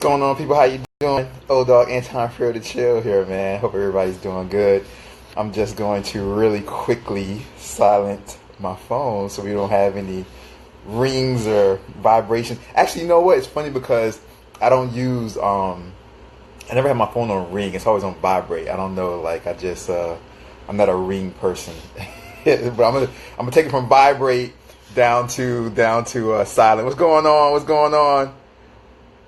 What's going on, people? How you doing? Old dog Anti-Imperial to chill here, man. Hope everybody's doing good. I'm just going to really quickly silence my phone so we don't have any rings or vibrations. Actually, you know what? It's funny because I don't use I never have my phone on ring. It's always on vibrate. I don't know, like I'm not a ring person. But I'm gonna take it from vibrate down to silent. What's going on? What's going on?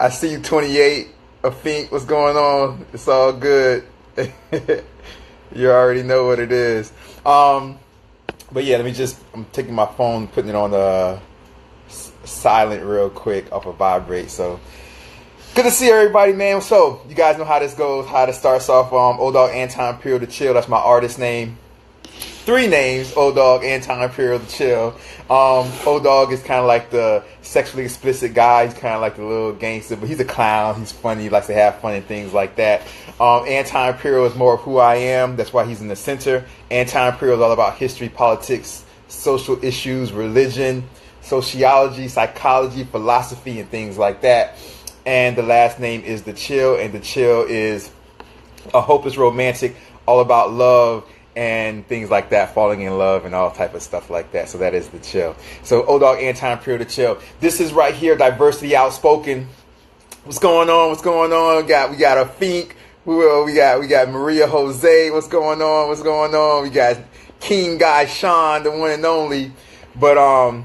I see you, 28. Afink, what's going on? It's all good. You already know what it is. But yeah, I'm taking my phone, putting it on silent real quick off of vibrate. So good to see everybody, man. So you guys know how this goes, how this starts off. Old dog Anti-Imperial to chill. That's my artist name. 3 names, Old Dog, Anti-Imperial to chill. Old Dog is kind of like the sexually explicit guy. He's kind of like the little gangster, but he's a clown. He's funny. He likes to have fun and things like that. Anti-Imperial is more of who I am. That's why he's in the center. Anti-Imperial is all about history, politics, social issues, religion, sociology, psychology, philosophy, and things like that. And the last name is the chill, and the chill is a hopeless romantic, all about love and things like that, falling in love and all type of stuff like that. So that is the chill. So Old Dog Anti-Imperial to chill. This is right here, Diversity Outspoken. What's going on? What's going on? We got a Fink. We got Maria Jose. What's going on? What's going on? We got King Guy Sean, the one and only. But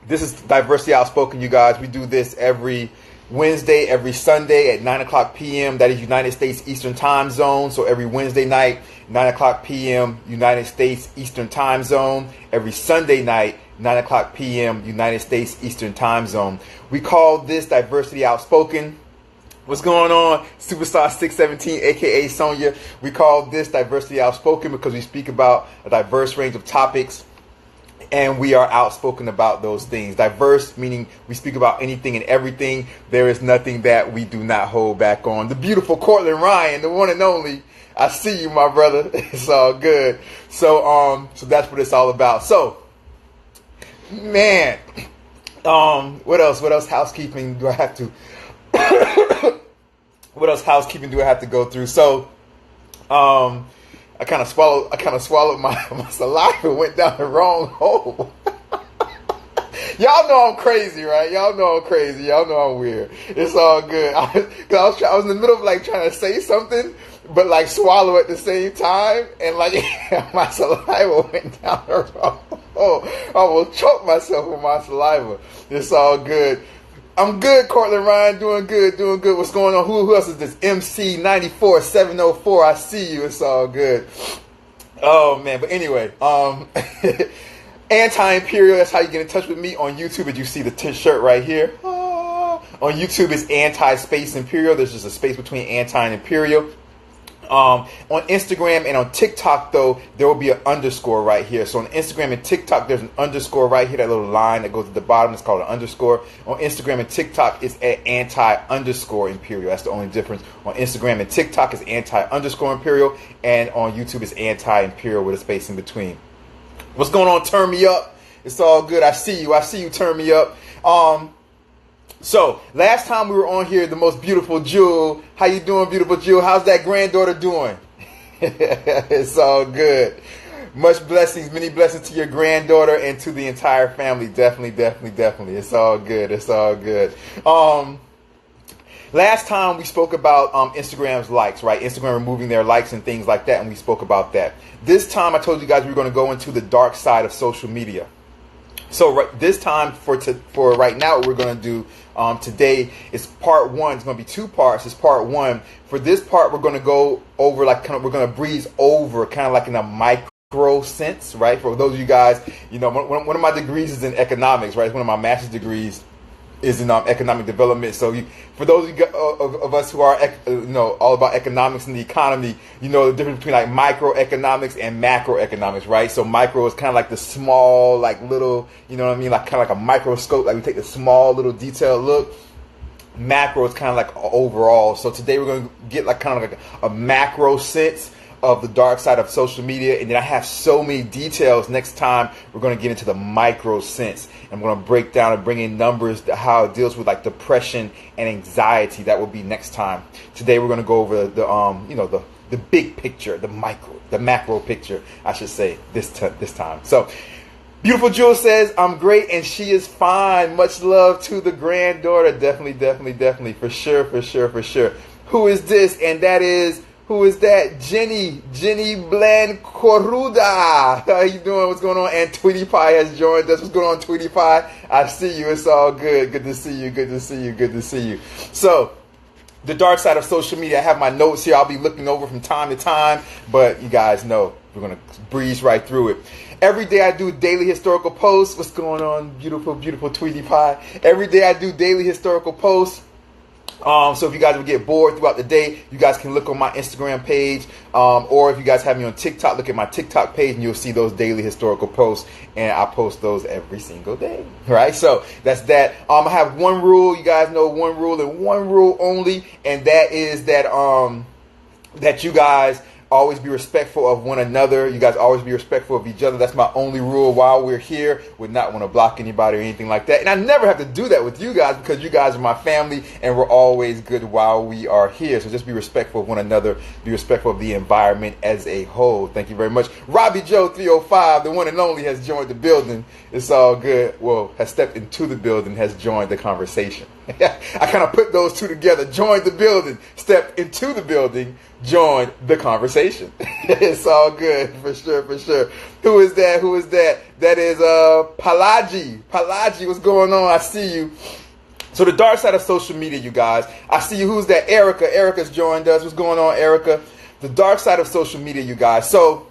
this is Diversity Outspoken, you guys. We do this every Wednesday, every Sunday at 9 o'clock p.m. That is United States Eastern Time Zone. So every Wednesday night, 9 o'clock p.m. United States Eastern Time Zone. Every Sunday night, 9 o'clock p.m. United States Eastern Time Zone. We call this Diversity Outspoken. What's going on? Superstar 617, aka Sonia. We call this Diversity Outspoken because we speak about a diverse range of topics, and we are outspoken about those things. Diverse meaning we speak about anything and everything. There is nothing that we do not hold back on. The beautiful Cortland Ryan, the one and only. I see you, my brother. It's all good. So that's what it's all about. So, man, what else? What else housekeeping do I have to? What else housekeeping do I have to go through? So, I kind of swallowed my saliva, went down the wrong hole. Y'all know I'm crazy, right? Y'all know I'm crazy. Y'all know I'm weird. It's all good. I was in the middle of like trying to say something, but like swallow at the same time, and like my saliva went down the wrong hole. I almost choked myself with my saliva. It's all good. I'm good, Cortland Ryan. Doing good. What's going on? Who else is this? MC 94704. I see you. It's all good. Oh man, but anyway, Anti-Imperial. That's how you get in touch with me on YouTube. As you see the t-shirt right here. On YouTube, it's Anti-Space Imperial. There's just a space between Anti and Imperial. On Instagram and on TikTok, though, there will be an underscore right here. So on Instagram and TikTok, there's an underscore right here, that little line that goes at the bottom. It's called an underscore. On Instagram and TikTok, it's at Anti_Imperial. That's the only difference. On Instagram and TikTok, it's Anti_Imperial. And on YouTube, it's Anti-Imperial with a space in between. What's going on? Turn me up. It's all good. I see you. Turn me up. So, last time we were on here, the most beautiful Jewel. How you doing, beautiful Jewel? How's that granddaughter doing? It's all good. Much blessings, many blessings to your granddaughter and to the entire family. Definitely. It's all good. Last time we spoke about Instagram's likes, right? Instagram removing their likes and things like that, and we spoke about that. This time I told you guys we were going to go into the dark side of social media. So this time for right now, what we're going to do today is part 1. It's going to be 2 parts. It's part 1. For this part, we're going to go over we're going to breeze over kind of like in a micro sense, right? For those of you guys, you know, one of my degrees is in economics, right? It's one of my master's degrees is in economic development. So for those of us who are all about economics and the economy, you know the difference between like microeconomics and macroeconomics, right? So micro is kind of like the small, like little, you know what I mean, like kind of like a microscope, like we take the small little detailed look. Macro is kind of like overall. So today we're going to get like kind of like a macro sense of the dark side of social media, and then I have so many details. Next time we're going to get into the micro sense, and I'm going to break down and bring in numbers, how it deals with like depression and anxiety. That will be next time. Today we're going to go over the big picture, the macro picture, I should say, this time. So Beautiful Jewel says, I'm great and she is fine. Much love to the granddaughter. Definitely. For sure. Who is this? And that is, who is that? Jenny Blancoruda. How you doing? What's going on? And Tweety Pie has joined us. What's going on, Tweety Pie? I see you. It's all good. Good to see you. So, the dark side of social media. I have my notes here. I'll be looking over from time to time, but you guys know we're going to breeze right through it. Every day I do daily historical posts. What's going on, beautiful Tweety Pie? Every day I do daily historical posts. So if you guys would get bored throughout the day, you guys can look on my Instagram page, or if you guys have me on TikTok, look at my TikTok page and you'll see those daily historical posts, and I post those every single day, right? So that's that. I have one rule. You guys know one rule and one rule only, and that is that that you guys always be respectful of one another. You guys always be respectful of each other. That's my only rule while we're here. Would not want to block anybody or anything like that. And I never have to do that with you guys because you guys are my family and we're always good while we are here. So just be respectful of one another. Be respectful of the environment as a whole. Thank you very much. Robbie Joe 305, the one and only, has joined the building. It's all good. Well, has stepped into the building, has joined the conversation. I kind of put those two together. Joined the building, stepped into the building, joined the conversation. It's all good, for sure. Who is that? That is Palaji. What's going on? I see you. So the dark side of social media, you guys. I see you. Who's that? Erica. Erica's joined us. What's going on, Erica? The dark side of social media, you guys. So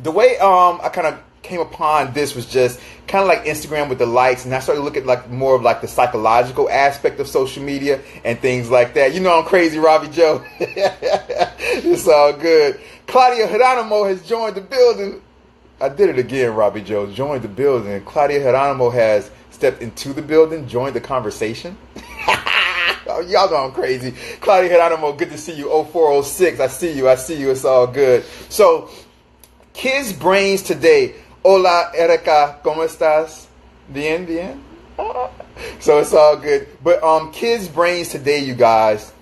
the way I kind of came upon this was just kind of like Instagram with the likes, and I started looking at like more of like the psychological aspect of social media and things like that. You know I'm crazy, Robbie Joe. It's all good. Claudia Geronimo has joined the building. I did it again, Robbie Joe. Joined the building. Claudia Geronimo has stepped into the building, joined the conversation. Oh, y'all know I'm crazy. Claudia Geronimo, good to see you. 0406. I see you. It's all good. So, kids' brains today. Hola, Erica, ¿cómo estás? Bien. So it's all good. But kids' brains today, you guys,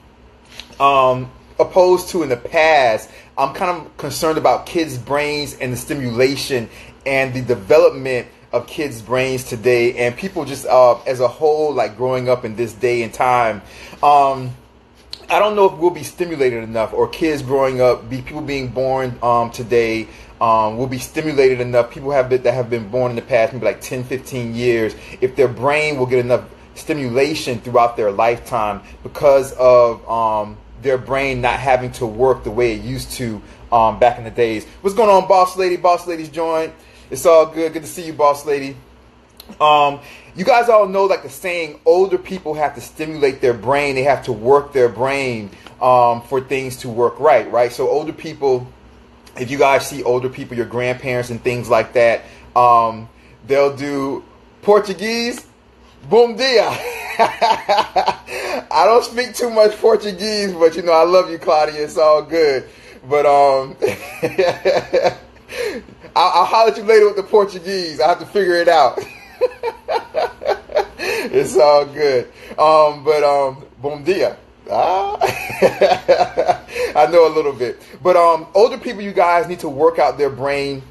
opposed to in the past, I'm kind of concerned about kids' brains and the stimulation and the development of kids' brains today, and people just as a whole, like growing up in this day and time. I don't know if we'll be stimulated enough, or kids growing up, people being born today will be stimulated enough. People that have been born in the past, maybe like 10, 15 years, if their brain will get enough stimulation throughout their lifetime because of their brain not having to work the way it used to back in the days. What's going on, Boss Lady? Boss Lady's joined. It's all good. Good to see you, Boss Lady. You guys all know, like the saying, older people have to stimulate their brain. They have to work their brain for things to work right? So older people, if you guys see older people, your grandparents and things like that, they'll do Portuguese. Bom dia. I don't speak too much Portuguese, but you know I love you, Claudia. It's all good. But I'll holler at you later with the Portuguese. I have to figure it out. It's all good. Bom dia. I know a little bit. But older people, you guys need to work out their brain,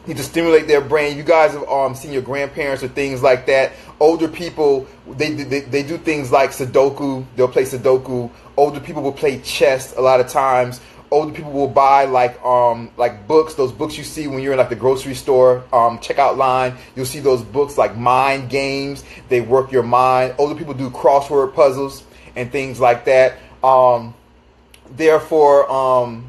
need to stimulate their brain. You guys have seen your grandparents or things like that. Older people, they do things like Sudoku. They'll play Sudoku. Older people will play chess a lot of times. Older people will buy like books, those books you see when you're in like the grocery store checkout line. You'll see those books like mind games. They work your mind. Older people do crossword puzzles and things like that. Therefore,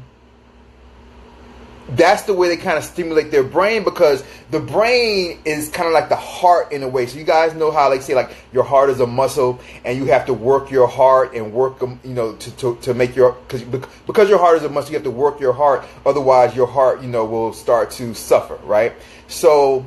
that's the way they kind of stimulate their brain, because the brain is kind of like the heart in a way. So you guys know how they say like your heart is a muscle, and you have to work your heart and work, to make your, because your heart is a muscle, you have to work your heart. Otherwise, your heart, will start to suffer, right? So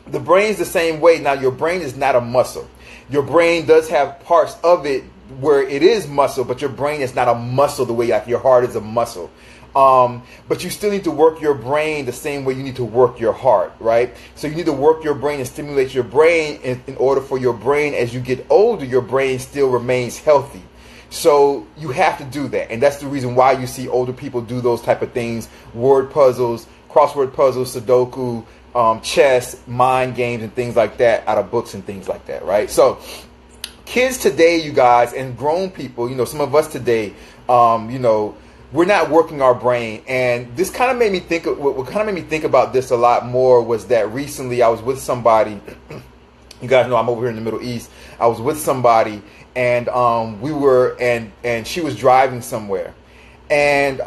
the brain's the same way. Now, your brain is not a muscle. Your brain does have parts of it where it is muscle, but your brain is not a muscle the way like your heart is a muscle. But you still need to work your brain the same way you need to work your heart, right? So you need to work your brain and stimulate your brain in order for your brain, as you get older, your brain still remains healthy. So you have to do that. And that's the reason why you see older people do those type of things: word puzzles, crossword puzzles, Sudoku, chess, mind games, and things like that out of books and things like that, right? So kids today, you guys, and grown people, some of us today, we're not working our brain. And this kind of made me think, what kind of made me think about this a lot more was that recently I was with somebody. You guys know I'm over here in the Middle East. I was with somebody, and and she was driving somewhere, and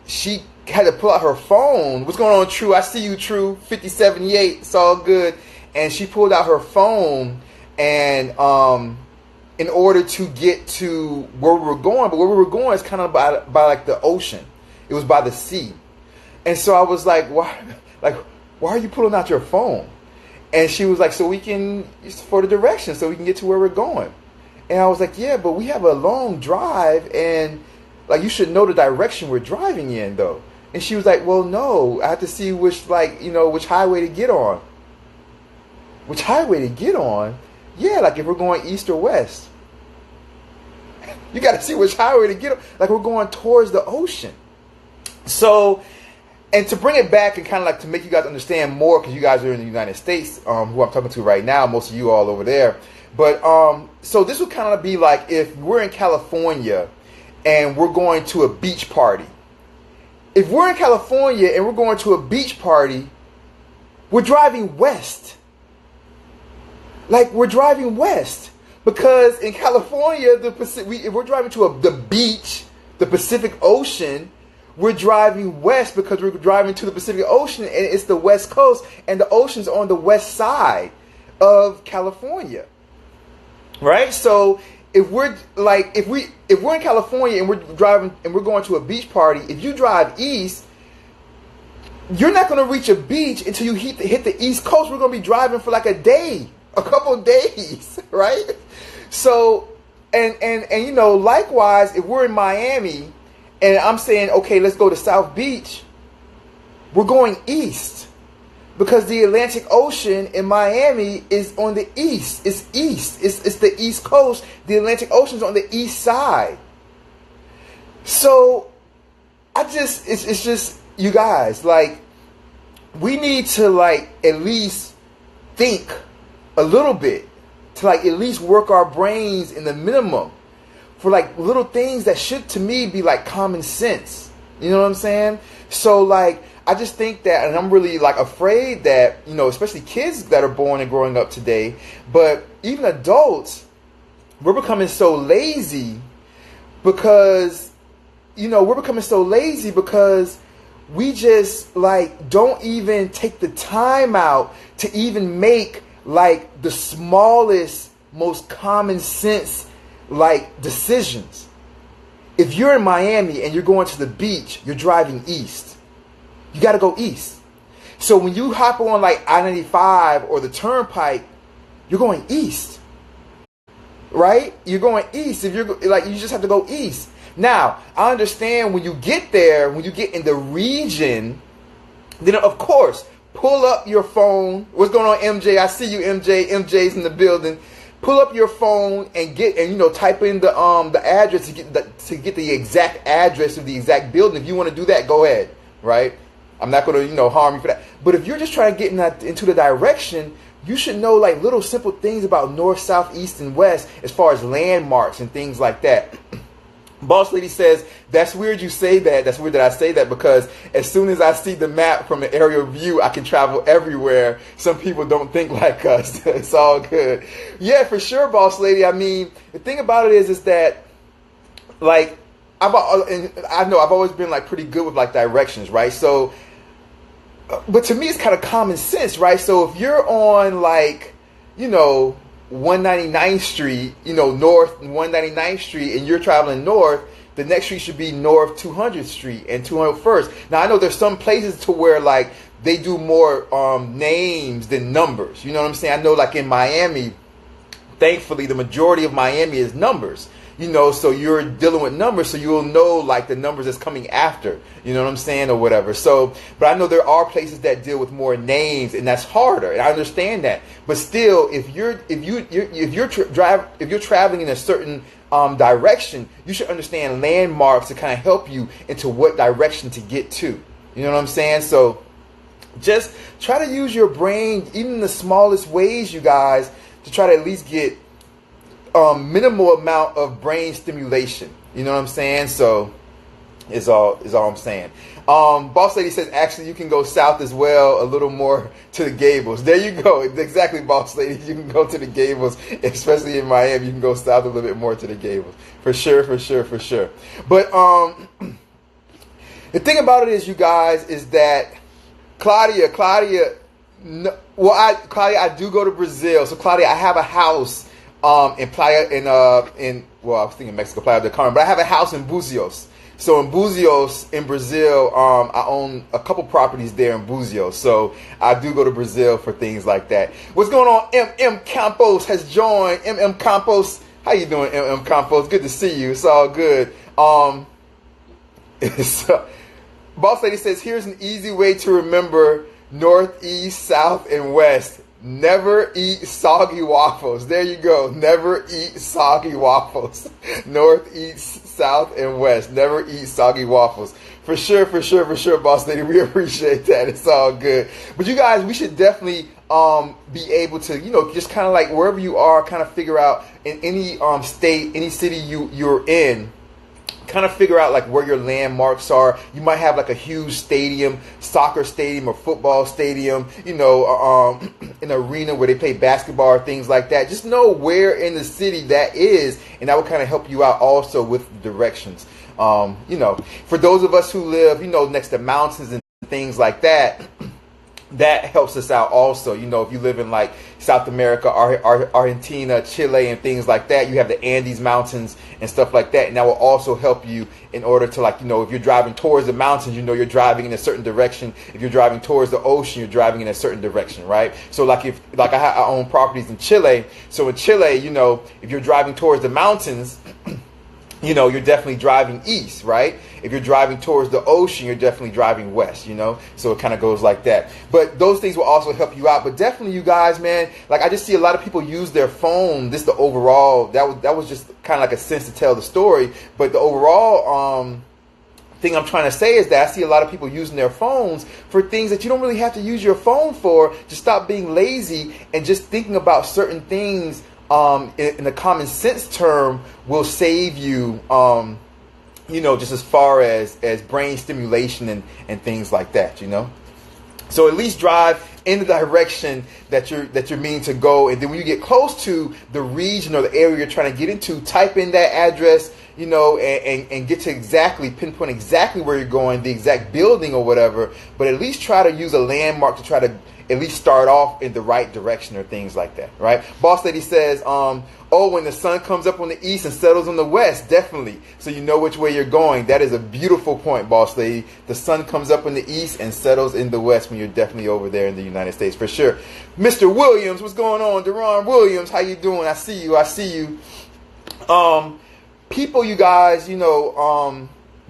she had to pull out her phone. What's going on, True? I see you, True. 5078. It's all good. And she pulled out her phone, and in order to get to where we were going, but where we were going is kind of by like the ocean. It was by the sea. And so I was like, why are you pulling out your phone? And she was like, so we can, for the direction, so we can get to where we're going. And I was like, yeah, but we have a long drive, and like, you should know the direction we're driving in, though. And she was like, well, no, I have to see which highway to get on. Which highway to get on? Yeah, like if we're going east or west. You got to see which highway to get on. Like we're going towards the ocean. So, and to bring it back and kind of like to make you guys understand more, because you guys are in the United States, who I'm talking to right now, most of you all over there. But so this would kind of be like if we're in California and we're going to a beach party. If we're in California and we're going to a beach party, we're driving west. Like we're driving west, because in California, if we're driving to the beach, the Pacific Ocean, we're driving west because we're driving to the Pacific Ocean, and it's the West Coast, and the ocean's on the west side of California, right? So if we're in California and we're driving and we're going to a beach party, if you drive east, you're not going to reach a beach until you hit the East Coast. We're going to be driving for like a couple of days, right? So, and likewise, if we're in Miami and I'm saying, okay, let's go to South Beach, we're going east because the Atlantic Ocean in Miami is on the east. It's east. It's the East Coast. The Atlantic Ocean's on the east side. So, it's just, you guys, like, we need to like at least think a little bit, to like at least work our brains in the minimum for like little things that should to me be like common sense. You know what I'm saying? So like I just think that, and I'm really like afraid that, especially kids that are born and growing up today, but even adults, we're becoming so lazy because we just like don't even take the time out to even make like the smallest, most common sense like decisions. If you're in Miami and you're going to the beach, you're driving east. You got to go east. So when you hop on like I-95 or the Turnpike, you're going east, right? You're going east. If you're like, you just have to go east. Now, I understand when you get there, when you get in the region, then of course, pull up your phone. What's going on, MJ? I see you, MJ. MJ's in the building. Pull up your phone and type in the address to get the exact address of the exact building. If you want to do that, go ahead, right? I'm not going to harm you for that. But if you're just trying to get into the direction, you should know like little simple things about north, south, east, and west as far as landmarks and things like that. Boss Lady says, that's weird you say that. That's weird that I say that because as soon as I see the map from an aerial view, I can travel everywhere. Some people don't think like us. It's all good. Yeah, for sure, Boss Lady. I mean, the thing about it is that, like, I know I've always been like pretty good with like directions, right? So, but to me, it's kind of common sense, right? So if you're on like, 199th Street, north 199th Street, and you're traveling north, the next street should be north 200th Street and 201st. Now, I know there's some places to where, like, they do more names than numbers. You know what I'm saying? I know, like, in Miami, thankfully the majority of Miami is numbers. So you're dealing with numbers, so you'll know like the numbers that's coming after, you know what I'm saying, or whatever. So, but I know there are places that deal with more names, and that's harder, and I understand that. But still, if you're traveling in a certain direction, you should understand landmarks to kind of help you into what direction to get to. You know what I'm saying? So, just try to use your brain, even in the smallest ways, you guys, to try to at least get minimal amount of brain stimulation. You know what I'm saying? So is all I'm saying. Boss Lady says actually you can go south as well, a little more to the Gables. There you go. Exactly, Boss Lady. You can go to the Gables, especially in Miami. You can go south a little bit more to the Gables. For sure. But the thing about it is, you guys, is that Claudia, I do go to Brazil. So Claudia, I have a house in Playa, well, I was thinking Mexico, Playa del Carmen, but I have a house in Buzios. So in Buzios, in Brazil, I own a couple properties there in Buzios. So I do go to Brazil for things like that. What's going on? M.M. Campos has joined. M.M. Campos, how you doing, M.M. Campos? Good to see you. It's all good. Boss Lady says, here's an easy way to remember north, east, south, and west. Never eat soggy waffles. There you go. Never eat soggy waffles. North, east, south, and west. Never eat soggy waffles. For sure, Boss Lady. We appreciate that. It's all good. But you guys, we should definitely be able to, just kind of like wherever you are, kind of figure out in any state, any city you're in, kind of figure out like where your landmarks are. You might have like a huge stadium, soccer stadium or football stadium, an arena where they play basketball or things like that. Just know where in the city that is, and that will kind of help you out also with the directions. For those of us who live, next to mountains and things like that, that helps us out also. If you live in like South America, Argentina, Chile, and things like that, you have the Andes Mountains and stuff like that. And that will also help you in order to if you're driving towards the mountains, you're driving in a certain direction. If you're driving towards the ocean, you're driving in a certain direction, right? So I own properties in Chile. So in Chile, if you're driving towards the mountains, you're definitely driving east, right? If you're driving towards the ocean, you're definitely driving west, So it kind of goes like that. But those things will also help you out. But definitely, you guys, man, I just see a lot of people use their phone. This the overall, that was just kind of like a sense to tell the story. But the overall thing I'm trying to say is that I see a lot of people using their phones for things that you don't really have to use your phone for. Just stop being lazy and just thinking about certain things in the common sense term will save you, just as far as brain stimulation and things like that, So at least drive in the direction that you're meaning to go, and then when you get close to the region or the area you're trying to get into, type in that address, and get to pinpoint exactly where you're going, the exact building or whatever. But at least try to use a landmark to try to at least start off in the right direction or things like that, right? Boss Lady says, when the sun comes up on the east and settles on the west, definitely. So you know which way you're going. That is a beautiful point, Boss Lady. The sun comes up in the east and settles in the west when you're definitely over there in the United States, for sure. Mr. Williams, what's going on? Deron Williams, how you doing? I see you. People, you guys,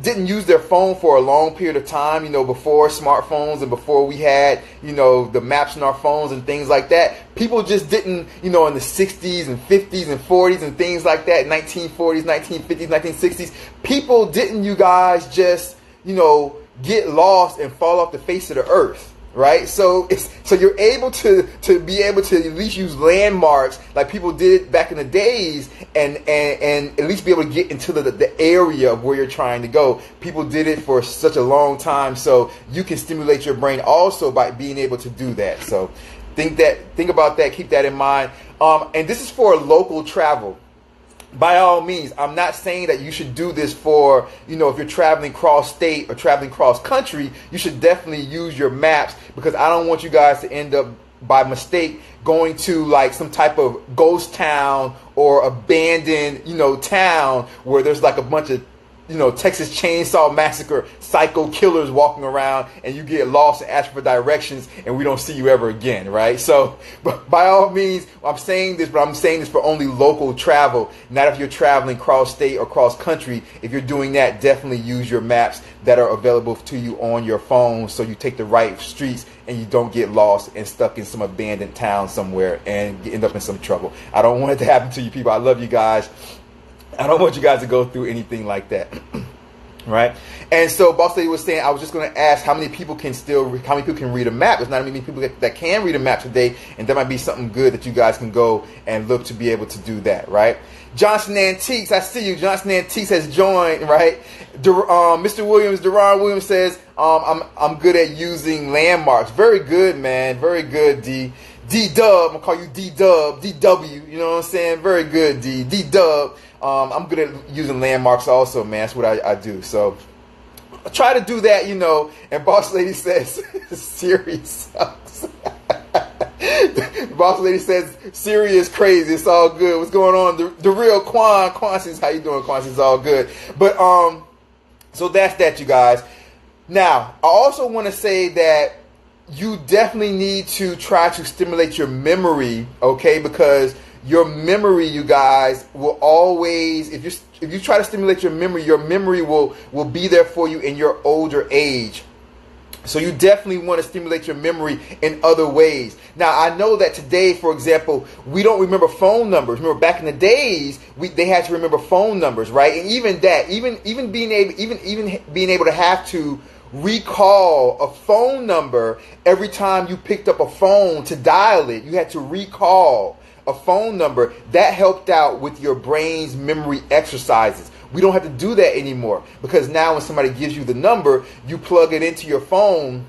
didn't use their phone for a long period of time, before smartphones and before we had, the maps in our phones and things like that. People just didn't, in the 60s and 50s and 40s and things like that, 1940s, 1950s, 1960s, people didn't, you guys, just, get lost and fall off the face of the earth. Right, so you're able to be able to at least use landmarks like people did back in the days, and at least be able to get into the area of where you're trying to go. People did it for such a long time, so you can stimulate your brain also by being able to do that. So think about that, keep that in mind. And this is for local travel. By all means, I'm not saying that you should do this for, if you're traveling cross state or traveling cross country. You should definitely use your maps, because I don't want you guys to end up by mistake going to like some type of ghost town or abandoned, town where there's like a bunch of Texas Chainsaw Massacre, psycho killers walking around, and you get lost and ask for directions, and we don't see you ever again, right? So, but by all means, I'm saying this for only local travel, not if you're traveling cross-state or cross-country. If you're doing that, definitely use your maps that are available to you on your phone, so you take the right streets and you don't get lost and stuck in some abandoned town somewhere and end up in some trouble. I don't want it to happen to you people. I love you guys. I don't want you guys to go through anything like that. Right? And so Boss Lady was saying, I was just going to ask how many people can read a map. There's not many people that can read a map today, and that might be something good that you guys can go and look to be able to do that, right? Johnson Antiques, I see you. Johnson Antiques has joined, right? Mr. Williams, Deron Williams says, I'm good at using landmarks. Very good, man. Very good, D. D-Dub, I'm going to call you D-Dub, D-W, you know what I'm saying? Very good, D. D-Dub. I'm good at using landmarks also, man. That's what I do. So I try to do that, and Boss Lady says, Siri sucks. Boss Lady says, Siri is crazy. It's all good. What's going on? The real Quan says, how you doing, Quan? It's all good. But, so that's that, you guys. Now, I also want to say that you definitely need to try to stimulate your memory, okay? Because your memory, you guys, will always, if you try to stimulate your memory will be there for you in your older age. So you definitely want to stimulate your memory in other ways. Now, I know that today, for example, we don't remember phone numbers. Remember, back in the days, they had to remember phone numbers, right? And even that, even being able to have to recall a phone number every time you picked up a phone to dial it, you had to recall a phone number. That helped out with your brain's memory exercises. We don't have to do that anymore, because now when somebody gives you the number, you plug it into your phone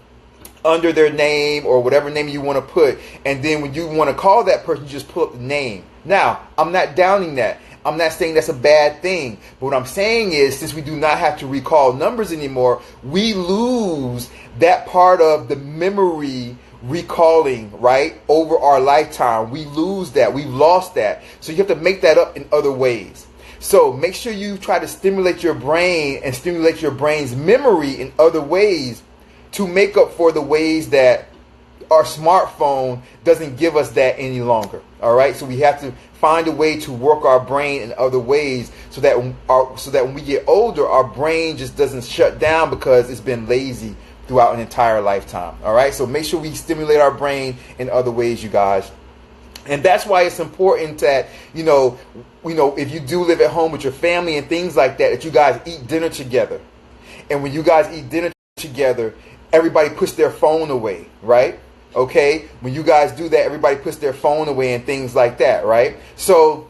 under their name or whatever name you want to put, and then when you want to call that person, you just pull up the name. Now, I'm not downing that. I'm not saying that's a bad thing. But what I'm saying is, since we do not have to recall numbers anymore, we lose that part of the memory recalling, right, over our lifetime. We lose that. We've lost that. So you have to make that up in other ways. So make sure you try to stimulate your brain and stimulate your brain's memory in other ways to make up for the ways that our smartphone doesn't give us that any longer. All right, so we have to find a way to work our brain in other ways so that when we get older, our brain just doesn't shut down because it's been lazy throughout an entire lifetime. All right, so make sure we stimulate our brain in other ways, you guys. And that's why it's important that, if you do live at home with your family and things like that, that you guys eat dinner together. And when you guys eat dinner together, everybody puts their phone away, right? Okay? When you guys do that, everybody puts their phone away and things like that, right? So,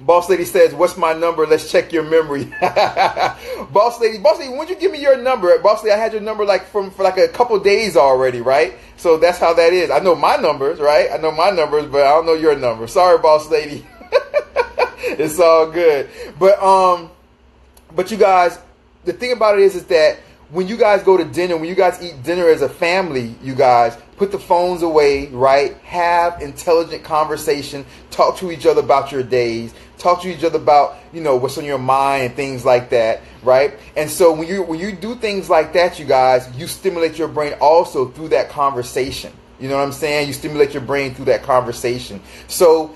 Boss Lady says, what's my number? Let's check your memory. Boss Lady, when'd you give me your number? Boss Lady, I had your number for a couple days already, right? So that's how that is. I know my numbers, right? I know my numbers, but I don't know your number. Sorry, Boss Lady. It's all good. But you guys, the thing about it is that when you guys go to dinner, when you guys eat dinner as a family, you guys put the phones away, right? Have intelligent conversation. Talk to each other about your days. Talk to each other about, what's on your mind and things like that, right? And so when you do things like that, you guys, you stimulate your brain also through that conversation. You know what I'm saying? You stimulate your brain through that conversation. So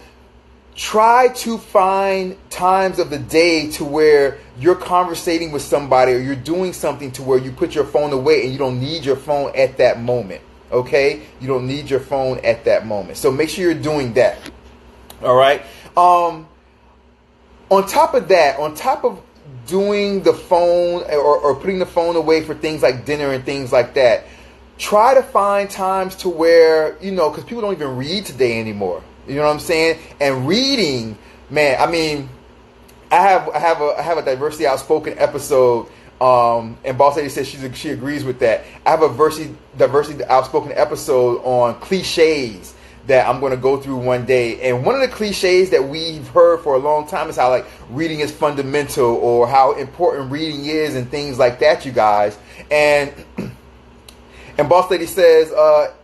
try to find times of the day to where you're conversating with somebody or you're doing something to where you put your phone away and you don't need your phone at that moment. Okay? You don't need your phone at that moment. So make sure you're doing that. All right? On top of that, on top of doing the phone or putting the phone away for things like dinner and things like that, try to find times to where, because people don't even read today anymore. You know what I'm saying? And reading, man, I mean, I have a Diversity Outspoken episode, and Boss Lady says she agrees with that. I have a Diversity Outspoken episode on cliches that I'm going to go through one day. And one of the cliches that we've heard for a long time is how reading is fundamental, or how important reading is and things like that, you guys. And Boss Lady says,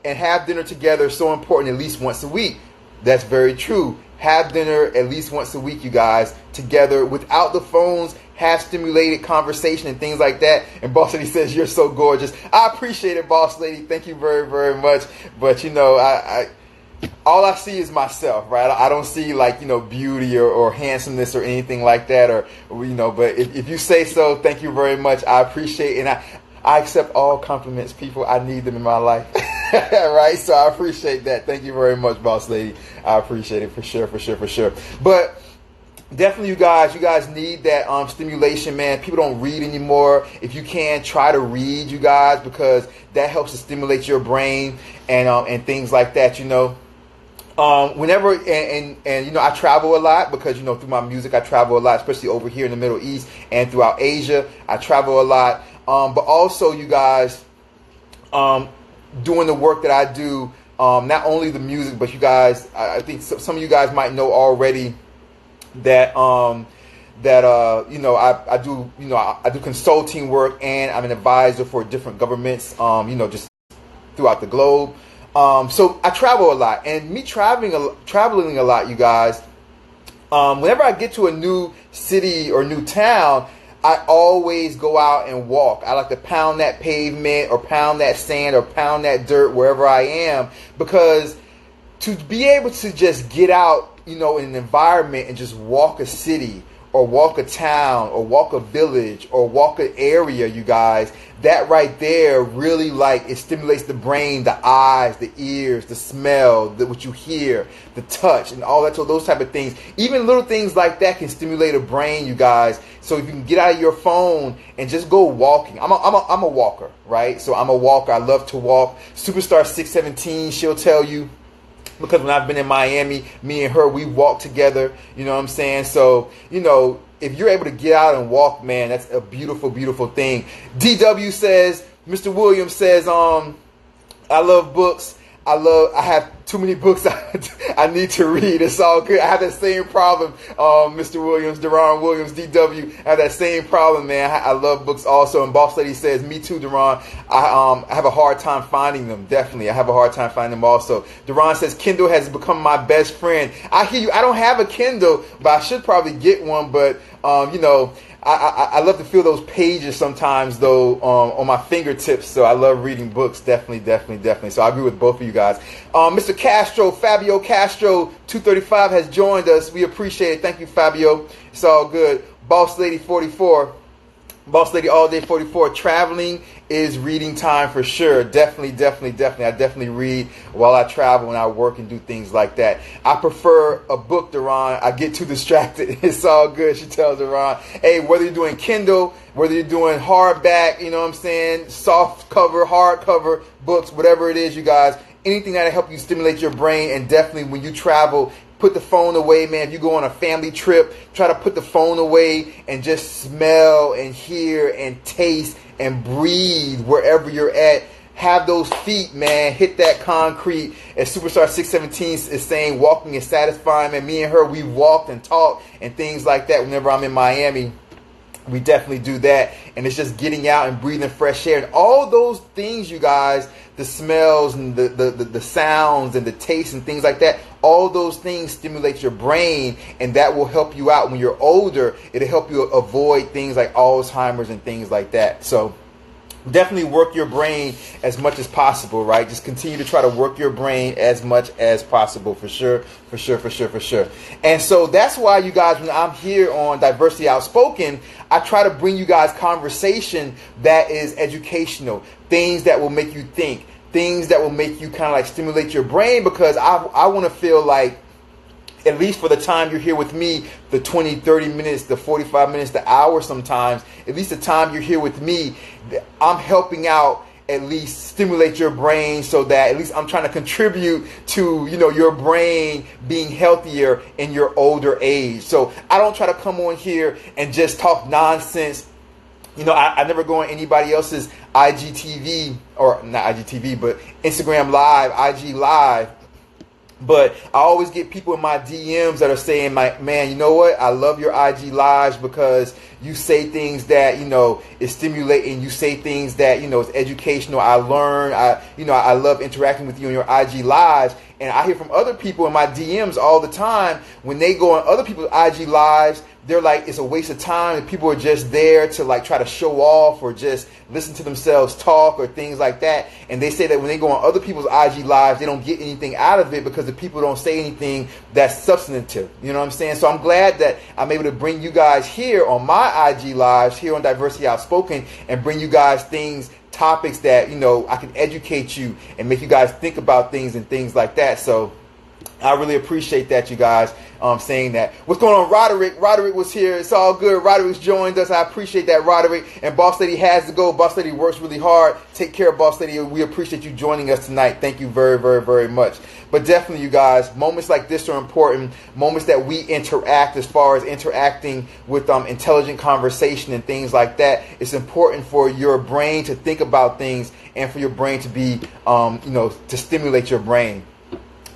and have dinner together is so important at least once a week. That's very true. Have dinner at least once a week, you guys, together without the phones have stimulated conversation and things like that. And Boss Lady says, you're so gorgeous. I appreciate it, Boss Lady. Thank you very, very much. But, you know, I all I see is myself, right? I don't see like, you know, beauty or handsomeness or anything like that, or you know, but if you say so, thank you very much. I appreciate it, and I accept all compliments, people. I need them in my life. Right? So I appreciate that. Thank you very much, Boss Lady. I appreciate it for sure, for sure, for sure. But definitely, you guys need that stimulation, man. People don't read anymore. If you can, try to read, you guys, because that helps to stimulate your brain and things like that, you know. Whenever and you know, I travel a lot because, you know, through my music I travel a lot, especially over here in the Middle East and throughout Asia. I travel a lot, but also, you guys, doing the work that I do, not only the music, but you guys, I think some of you guys might know already that you know, I do, you know, I do consulting work, and I'm an advisor for different governments, you know, just throughout the globe. So I travel a lot, and me traveling a lot, you guys, whenever I get to a new city or new town, I always go out and walk. I like to pound that pavement or pound that sand or pound that dirt wherever I am, because to be able to just get out, you know, in an environment and just walk a city or walk a town or walk a village or walk an area, you guys, that right there really, like, it stimulates the brain, the eyes, the ears, the smell, what you hear, the touch, and all that. So those type of things, even little things like that, can stimulate a brain, you guys. So if you can get out of your phone and just go walking. I'm a walker, right? So I'm a walker. I love to walk. Superstar 617, she'll tell you, because when I've been in Miami, me and her, we walk together, you know what I'm saying? So, you know, if you're able to get out and walk, man, that's a beautiful, beautiful thing. DW says, Mr. Williams says, I love books. I have too many books I need to read. It's all good. I have that same problem, Mr. Williams, Deron Williams, DW. I have that same problem, man. I love books also. And Boss Lady says, me too, Deron. I have a hard time finding them. Definitely. I have a hard time finding them also. Deron says, Kindle has become my best friend. I hear you. I don't have a Kindle, but I should probably get one. But, you know, I love to feel those pages sometimes, though, on my fingertips. So I love reading books. Definitely, definitely, definitely. So I agree with both of you guys. Mr. Castro, Fabio Castro, 235 has joined us. We appreciate it. Thank you, Fabio. It's all good. Boss Lady 44. Boss Lady All Day 44. Traveling is reading time for sure. Definitely, definitely, definitely. I definitely read while I travel and I work and do things like that. I prefer a book, Deron. I get too distracted. It's all good, she tells Deron. Hey, whether you're doing Kindle, whether you're doing hardback, you know what I'm saying, soft cover, hard cover books, whatever it is, you guys, anything that'll help you stimulate your brain. And definitely when you travel, put the phone away, man. If you go on a family trip, try to put the phone away and just smell and hear and taste and breathe wherever you're at. Have those feet, man, hit that concrete. As Superstar 617 is saying, walking is satisfying, man. Me and her, we walked and talked and things like that whenever I'm in Miami. We definitely do that. And it's just getting out and breathing fresh air. And all those things, you guys, the smells and the sounds and the taste and things like that, all those things stimulate your brain, and that will help you out when you're older. It'll help you avoid things like Alzheimer's and things like that. So definitely work your brain as much as possible, right? Just continue to try to work your brain as much as possible, for sure, for sure, for sure, for sure. And so that's why, you guys, when I'm here on Diversity Outspoken, I try to bring you guys conversation that is educational, things that will make you think, things that will make you kind of like stimulate your brain, because I want to feel like, at least for the time you're here with me, the 20, 30 minutes, the 45 minutes, the hour sometimes, at least the time you're here with me, I'm helping out at least stimulate your brain, so that at least I'm trying to contribute to, you know, your brain being healthier in your older age. So I don't try to come on here and just talk nonsense. You know, I never go on anybody else's IGTV, or not IGTV, but Instagram Live, IG Live. But I always get people in my DMs that are saying, man, you know what? I love your IG lives because you say things that, you know, is stimulating. You say things that, you know, is educational. I learn. I love interacting with you on your IG lives. And I hear from other people in my DMs all the time, when they go on other people's IG lives, they're like, it's a waste of time, and people are just there to like try to show off or just listen to themselves talk or things like that. And they say that when they go on other people's IG lives, they don't get anything out of it because the people don't say anything that's substantive. You know what I'm saying? So I'm glad that I'm able to bring you guys here on my IG lives, here on Diversity Outspoken, and bring you guys things, topics that, you know, I can educate you and make you guys think about things and things like that. So I really appreciate that, you guys, saying that. What's going on, Roderick? Roderick was here. It's all good. Roderick's joined us. I appreciate that, Roderick. And Boss Lady has to go. Boss Lady works really hard. Take care, Boss Lady. We appreciate you joining us tonight. Thank you very, very, very much. But definitely, you guys, moments like this are important. Moments that we interact, as far as interacting with intelligent conversation and things like that. It's important for your brain to think about things and for your brain to be, to stimulate your brain.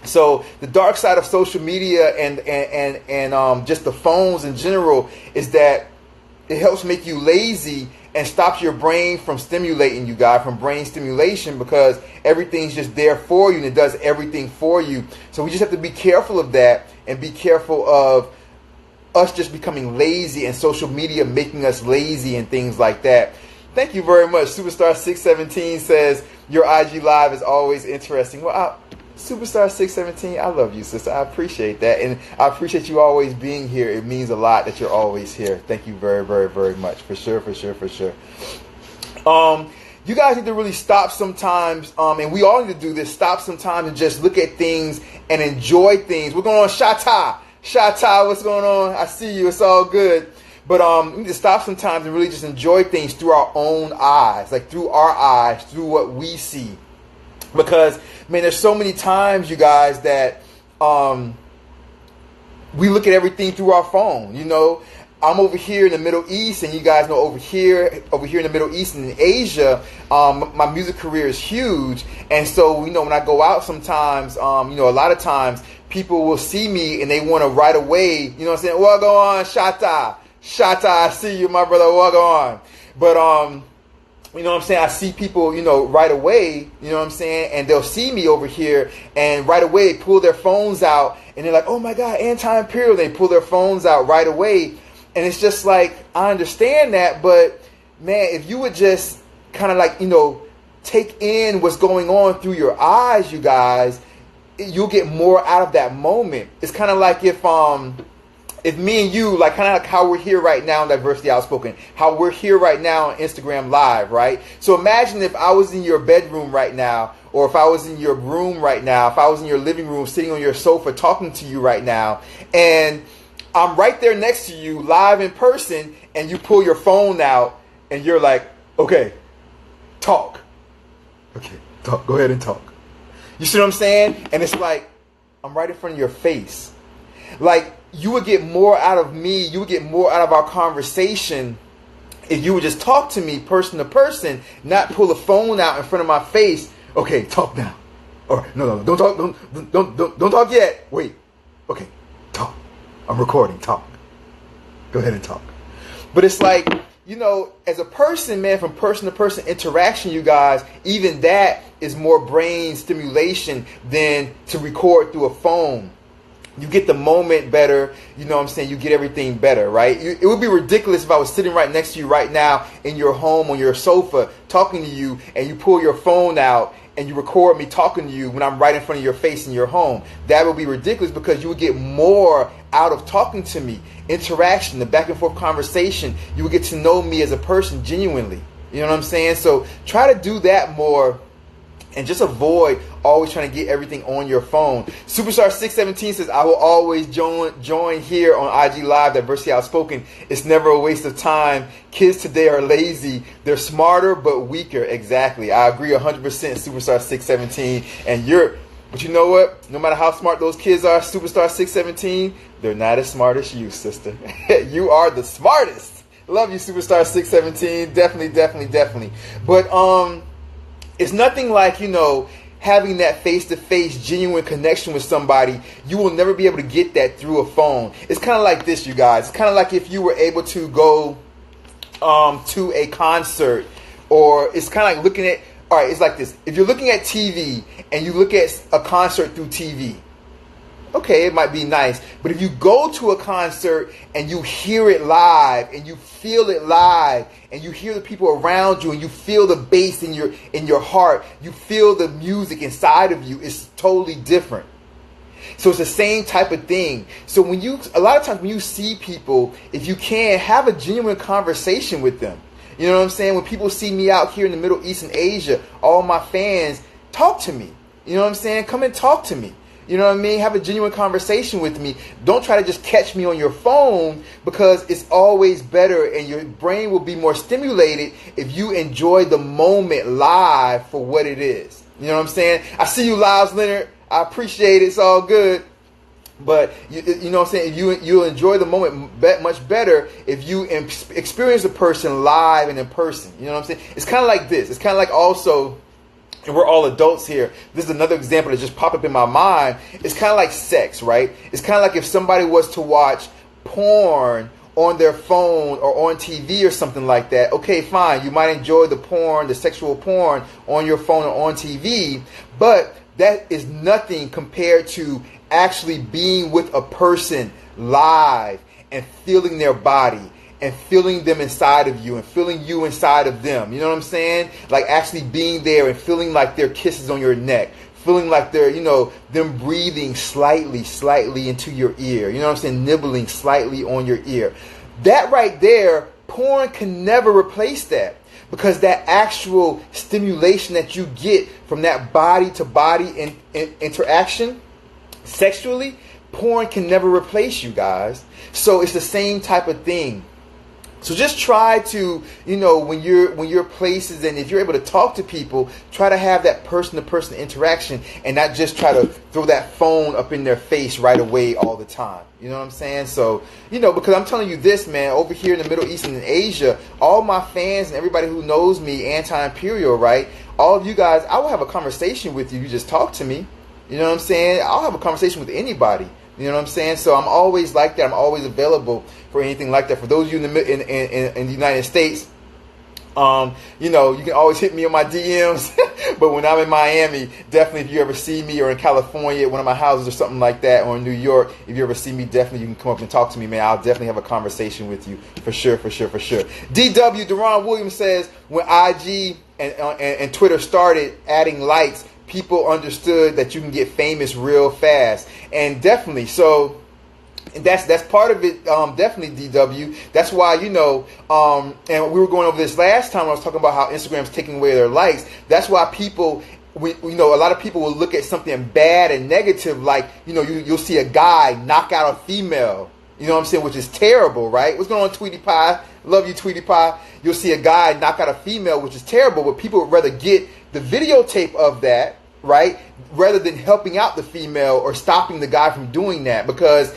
So the dark side of social media and just the phones in general is that it helps make you lazy and stops your brain from stimulating you guys, from brain stimulation, because everything's just there for you and it does everything for you. So we just have to be careful of that and be careful of us just becoming lazy and social media making us lazy and things like that. Thank you very much. Superstar 617 says your IG live is always interesting. Well, Superstar 617, I love you, sister. I appreciate that. And I appreciate you always being here. It means a lot that you're always here. Thank you very, very, very much. For sure, for sure, for sure. You guys need to really stop sometimes, and we all need to do this, stop sometimes and just look at things and enjoy things. What's going on, Shata? Shata, what's going on? I see you. It's all good. But we need to stop sometimes and really just enjoy things through our own eyes, like through our eyes, through what we see. Because, man, there's so many times, you guys, that we look at everything through our phone. You know, I'm over here in the Middle East, and you guys know over here in the Middle East and in Asia, my music career is huge. And so, you know, when I go out sometimes, a lot of times people will see me and they want to right away, you know what I'm saying? Well, go on, Shata. Shata, I see you, my brother. Well, go on. But, you know what I'm saying? I see people, right away, you know what I'm saying? And they'll see me over here and right away pull their phones out and they're like, oh my God, Anti-Imperial. They pull their phones out right away. And it's just like, I understand that. But man, if you would just kind of like, take in what's going on through your eyes, you guys, you'll get more out of that moment. It's kind of like if me and you, like kind of like how we're here right now in Diversity Outspoken, how we're here right now on Instagram Live, right? So imagine if I was in your bedroom right now, or if I was in your room right now, if I was in your living room sitting on your sofa talking to you right now, and I'm right there next to you live in person, and you pull your phone out, and you're like, okay, talk. Okay, talk. Go ahead and talk. You see what I'm saying? And it's like, I'm right in front of your face. Like, you would get more out of me, you would get more out of our conversation if you would just talk to me person to person, not pull the phone out in front of my face. Okay, talk now. Or no, don't talk, don't talk yet. Wait. Okay, talk. I'm recording, talk. Go ahead and talk. But it's like, as a person, man, from person to person interaction, you guys, even that is more brain stimulation than to record through a phone. You get the moment better, you know what I'm saying? You get everything better, right? It would be ridiculous if I was sitting right next to you right now in your home on your sofa talking to you, and you pull your phone out and you record me talking to you when I'm right in front of your face in your home. That would be ridiculous because you would get more out of talking to me. Interaction, the back and forth conversation. You would get to know me as a person genuinely. You know what I'm saying? So try to do that more. And just avoid always trying to get everything on your phone. Superstar 617 says, I will always join here on IG Live, Diversity Outspoken. It's never a waste of time. Kids today are lazy. They're smarter but weaker. Exactly. I agree 100%, Superstar 617. But you know what? No matter how smart those kids are, Superstar 617, they're not as smart as you, sister. You are the smartest. Love you, Superstar 617. Definitely. But, it's nothing like, having that face-to-face genuine connection with somebody. You will never be able to get that through a phone. It's kind of like this, you guys. It's kind of like if you were able to go to a concert, or it's kind of like looking at, all right, it's like this. If you're looking at TV and you look at a concert through TV, okay, it might be nice. But if you go to a concert and you hear it live and you feel it live and you hear the people around you and you feel the bass in your heart, you feel the music inside of you, it's totally different. So it's the same type of thing. So a lot of times when you see people, if you can, have a genuine conversation with them. You know what I'm saying? When people see me out here in the Middle East and Asia, all my fans, talk to me. You know what I'm saying? Come and talk to me. You know what I mean? Have a genuine conversation with me. Don't try to just catch me on your phone, because it's always better and your brain will be more stimulated if you enjoy the moment live for what it is. You know what I'm saying? I see you, Lyles Leonard. I appreciate it. It's all good. But you know what I'm saying? You'll enjoy the moment much better if you experience a person live and in person. You know what I'm saying? It's kind of like this. It's kind of like also, and we're all adults here. This is another example that just popped up in my mind. It's kind of like sex, right? It's kind of like if somebody was to watch porn on their phone or on TV or something like that. Okay, fine. You might enjoy the porn, the sexual porn on your phone or on TV, but that is nothing compared to actually being with a person live and feeling their body and feeling them inside of you and feeling you inside of them. You know what I'm saying? Like actually being there and feeling like their kisses on your neck, feeling like they're, them breathing slightly into your ear. You know what I'm saying? Nibbling slightly on your ear. That right there, porn can never replace that. Because that actual stimulation that you get from that body-to-body interaction sexually, porn can never replace, you guys. So it's the same type of thing. So just try to, when you're places and if you're able to talk to people, try to have that person-to-person interaction and not just try to throw that phone up in their face right away all the time. You know what I'm saying? So, because I'm telling you this, man, over here in the Middle East and in Asia, all my fans and everybody who knows me, Anti-Imperial, right? All of you guys, I will have a conversation with you. You just talk to me. You know what I'm saying? I'll have a conversation with anybody. You know what I'm saying? So I'm always like that. I'm always available for anything like that. For those of you in the United States, you can always hit me on my DMs. But when I'm in Miami, definitely if you ever see me, or in California at one of my houses or something like that, or in New York, if you ever see me, definitely you can come up and talk to me, man. I'll definitely have a conversation with you for sure. DW Deron Williams says, when IG and Twitter started adding likes, people understood that you can get famous real fast. And definitely, so that's part of it, definitely, DW. That's why, and we were going over this last time, I was talking about how Instagram's taking away their likes. That's why people, a lot of people will look at something bad and negative, like, you'll see a guy knock out a female, you know what I'm saying, which is terrible, right? What's going on, Tweety Pie? Love you, Tweety Pie. You'll see a guy knock out a female, which is terrible, but people would rather get the videotape of that, right, rather than helping out the female or stopping the guy from doing that, because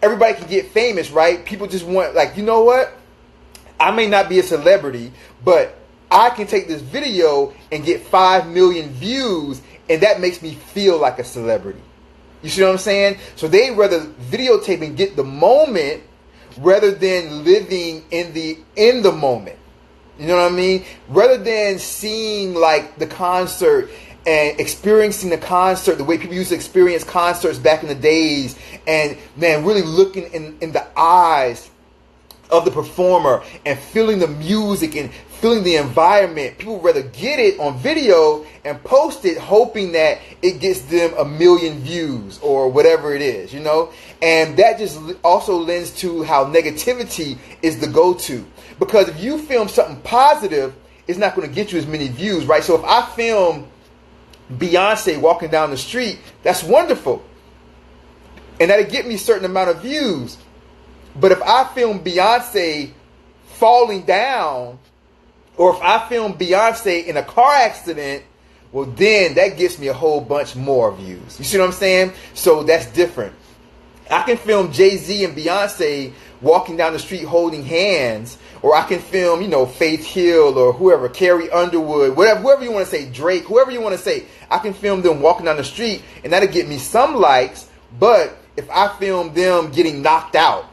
everybody can get famous, right? People just want, like, you know what? I may not be a celebrity, but I can take this video and get 5 million views, and that makes me feel like a celebrity. You see what I'm saying? So they'd rather videotape and get the moment rather than living in the moment. You know what I mean? Rather than seeing like the concert and experiencing the concert the way people used to experience concerts back in the days, and man, really looking in the eyes of the performer and feeling the music and feeling the environment. People would rather get it on video and post it hoping that it gets them 1 million views or whatever it is, and that just also lends to how negativity is the go-to, because if you film something positive, it's not going to get you as many views, right? So if I film Beyonce walking down the street, that's wonderful, and that'll get me a certain amount of views. But if I film Beyonce falling down, or if I film Beyonce in a car accident, well, then that gets me a whole bunch more views. You see what I'm saying? So that's different. I can film Jay-Z and Beyonce walking down the street holding hands, or I can film, Faith Hill or whoever, Carrie Underwood, whoever you want to say, Drake, whoever you want to say. I can film them walking down the street, and that'll get me some likes. But if I film them getting knocked out,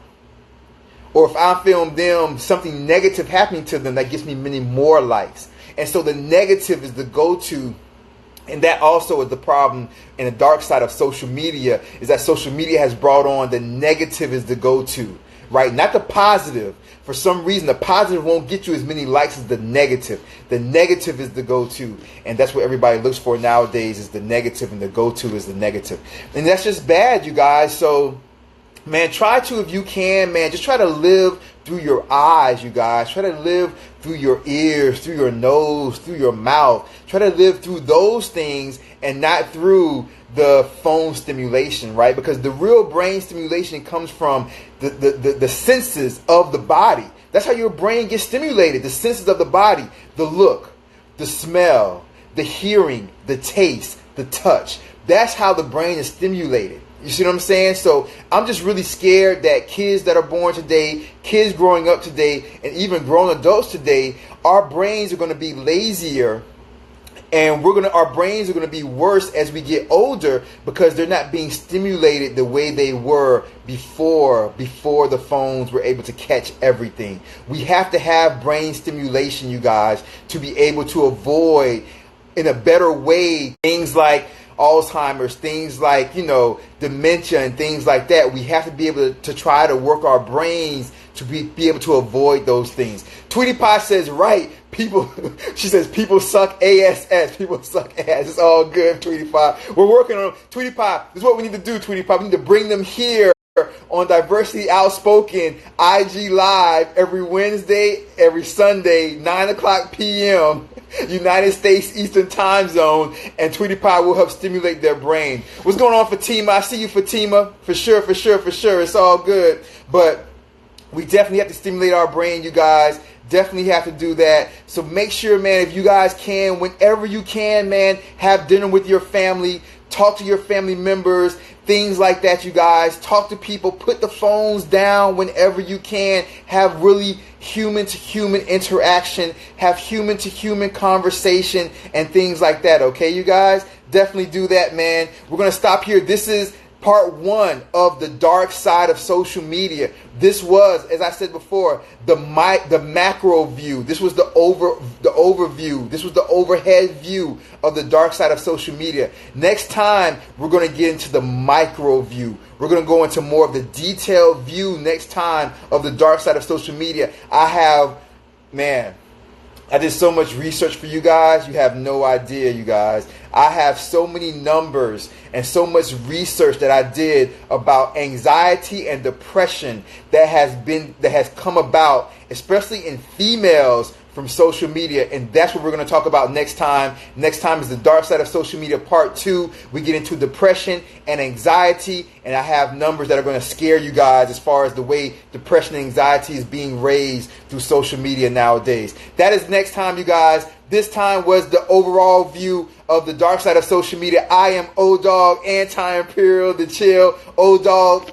or if I film them something negative happening to them, that gets me many more likes. And so the negative is the go-to And that also is the problem in the dark side of social media, is that social media has brought on the negative as the go-to, right? Not the positive. For some reason, the positive won't get you as many likes as the negative. The negative is the go-to. And that's what everybody looks for nowadays, is the negative, and the go-to is the negative. And that's just bad, you guys. So, man, try to, if you can, man, just try to live through your eyes, you guys. Try to live through your ears, through your nose, through your mouth. Try to live through those things and not through the phone stimulation, right? Because the real brain stimulation comes from the senses of the body. That's how your brain gets stimulated. The senses of the body, the look, the smell, the hearing, the taste, the touch. That's how the brain is stimulated. You see what I'm saying? So I'm just really scared that kids that are born today, kids growing up today, and even grown adults today, our brains are going to be lazier, and our brains are going to be worse as we get older, because they're not being stimulated the way they were before the phones were able to catch everything. We have to have brain stimulation, you guys, to be able to avoid in a better way things like Alzheimer's, things like, dementia and things like that. We have to be able to try to work our brains to be able to avoid those things. Tweety Pie says, right, she says, people suck ass. People suck ass. It's all good, Tweety Pie. We're working on Tweety Pie. This is what we need to do, Tweety Pie. We need to bring them here on Diversity Outspoken IG Live every Wednesday, every Sunday, 9 o'clock p.m. United States Eastern Time Zone, and Tweety Pie will help stimulate their brain. What's going on, Fatima? I see you, Fatima. For sure. It's all good. But we definitely have to stimulate our brain, you guys. Definitely have to do that. So make sure, man, if you guys can, whenever you can, man, have dinner with your family. Talk to your family members, things like that, you guys. Talk to people. Put the phones down whenever you can. Have really human-to-human interaction. Have human-to-human conversation and things like that, okay, you guys? Definitely do that, man. We're going to stop here. This is part 1 of the dark side of social media. This was, as I said before, the macro view. This was the overview. This was the overhead view of the dark side of social media. Next time, we're going to get into the micro view. We're going to go into more of the detailed view next time of the dark side of social media. I did so much research for you guys. You have no idea, you guys. I have so many numbers and so much research that I did about anxiety and depression that has come about, especially in females, from social media, and that's what we're going to talk about next time. Next time is the dark side of social media part 2. We get into depression and anxiety, and I have numbers that are going to scare you guys as far as the way depression and anxiety is being raised through social media nowadays. That is next time, you guys. This time was the overall view of the dark side of social media. I am O-Dog, Anti-Imperial, the chill. O-Dog,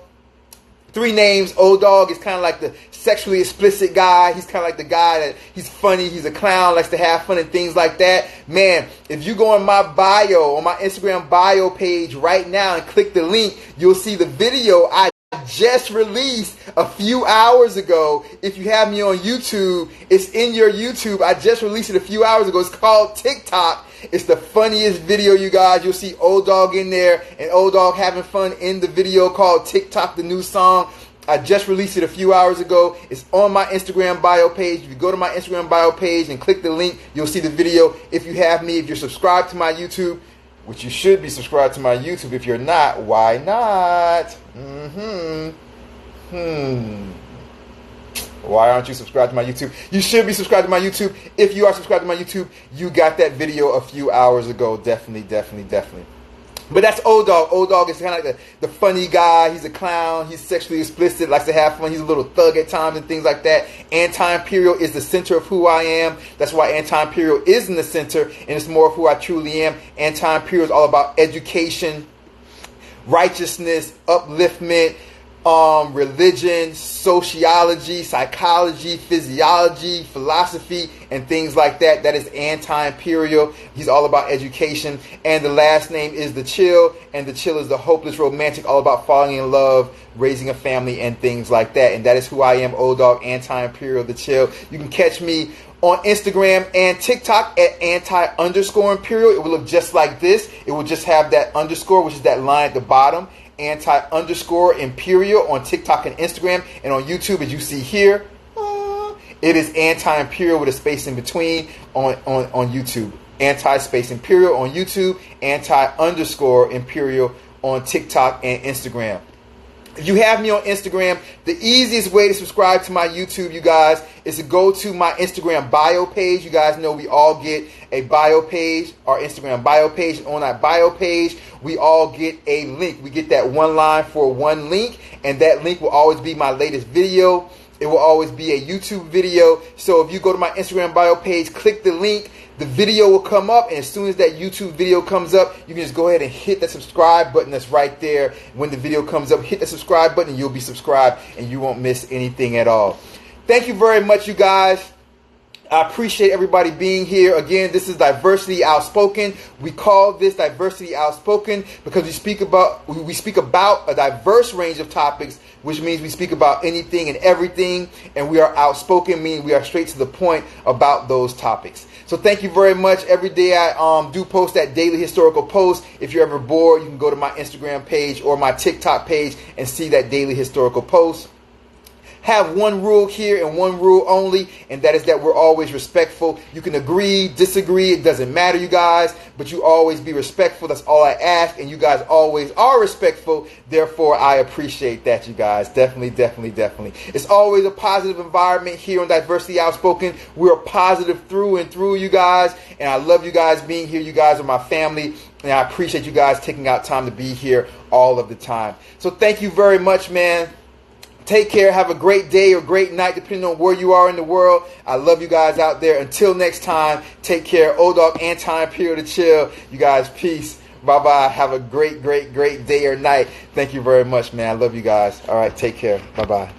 3 names. O-Dog is kind of like the sexually explicit guy. He's kind of like the guy that he's funny, he's a clown, likes to have fun and things like that. Man, if you go on my bio, on my Instagram bio page right now and click the link, you'll see the video I just released a few hours ago. If you have me on YouTube, it's in your YouTube. I just released it a few hours ago. It's called TikTok. It's the funniest video, you guys. You'll see O-Dog in there and O-Dog having fun in the video called TikTok, the new song. I just released it a few hours ago. It's on my Instagram bio page. If you go to my Instagram bio page and click the link, you'll see the video. If you have me, if you're subscribed to my YouTube, which you should be subscribed to my YouTube. If you're not, why not? Why aren't you subscribed to my YouTube? You should be subscribed to my YouTube. If you are subscribed to my YouTube, you got that video a few hours ago. Definitely. But that's O-Dog. O-Dog is kind of like the funny guy. He's a clown. He's sexually explicit, likes to have fun. He's a little thug at times and things like that. Anti-Imperial is the center of who I am. That's why Anti-Imperial is in the center, and it's more of who I truly am. Anti-Imperial is all about education, righteousness, upliftment, religion, sociology, psychology, physiology, philosophy, and things like that. That is Anti-Imperial. He's all about education. And the last name is The Chill. And The Chill is the hopeless romantic, all about falling in love, raising a family, and things like that. And that is who I am, O-Dog, Anti-Imperial, The Chill. You can catch me on Instagram and TikTok at anti_imperial. It will look just like this. It will just have that underscore, which is that line at the bottom. Anti_imperial on TikTok and Instagram, and on YouTube, as you see here, it is Anti-Imperial with a space in between on YouTube. Anti-space Imperial on YouTube, Anti_Imperial on TikTok and Instagram. If you have me on Instagram, the easiest way to subscribe to my YouTube, you guys, is to go to my Instagram bio page. You guys know we all get a bio page, our Instagram bio page. And on that bio page, we all get a link. We get that one line for one link, and that link will always be my latest video. It will always be a YouTube video. So if you go to my Instagram bio page, click the link, the video will come up, and as soon as that YouTube video comes up, you can just go ahead and hit that subscribe button that's right there. When the video comes up, hit the subscribe button, and you'll be subscribed, and you won't miss anything at all. Thank you very much, you guys. I appreciate everybody being here. Again, this is Diversity Outspoken. We call this Diversity Outspoken because we speak about a diverse range of topics, which means we speak about anything and everything, and we are outspoken, meaning we are straight to the point about those topics. So thank you very much. Every day I do post that daily historical post. If you're ever bored, you can go to my Instagram page or my TikTok page and see that daily historical post. Have one rule here and one rule only, and that is that we're always respectful. You can agree, disagree, it doesn't matter, you guys, but you always be respectful. That's all I ask, and you guys always are respectful. Therefore, I appreciate that, you guys. Definitely, definitely, definitely. It's always a positive environment here on Diversity Outspoken. We're positive through and through, you guys, and I love you guys being here. You guys are my family, and I appreciate you guys taking out time to be here all of the time. So thank you very much, man. Take care. Have a great day or great night, depending on where you are in the world. I love you guys out there. Until next time, take care. O-Dog, Anti-Imperial, The Chill. You guys, peace. Bye-bye. Have a great, great, great day or night. Thank you very much, man. I love you guys. All right, take care. Bye-bye.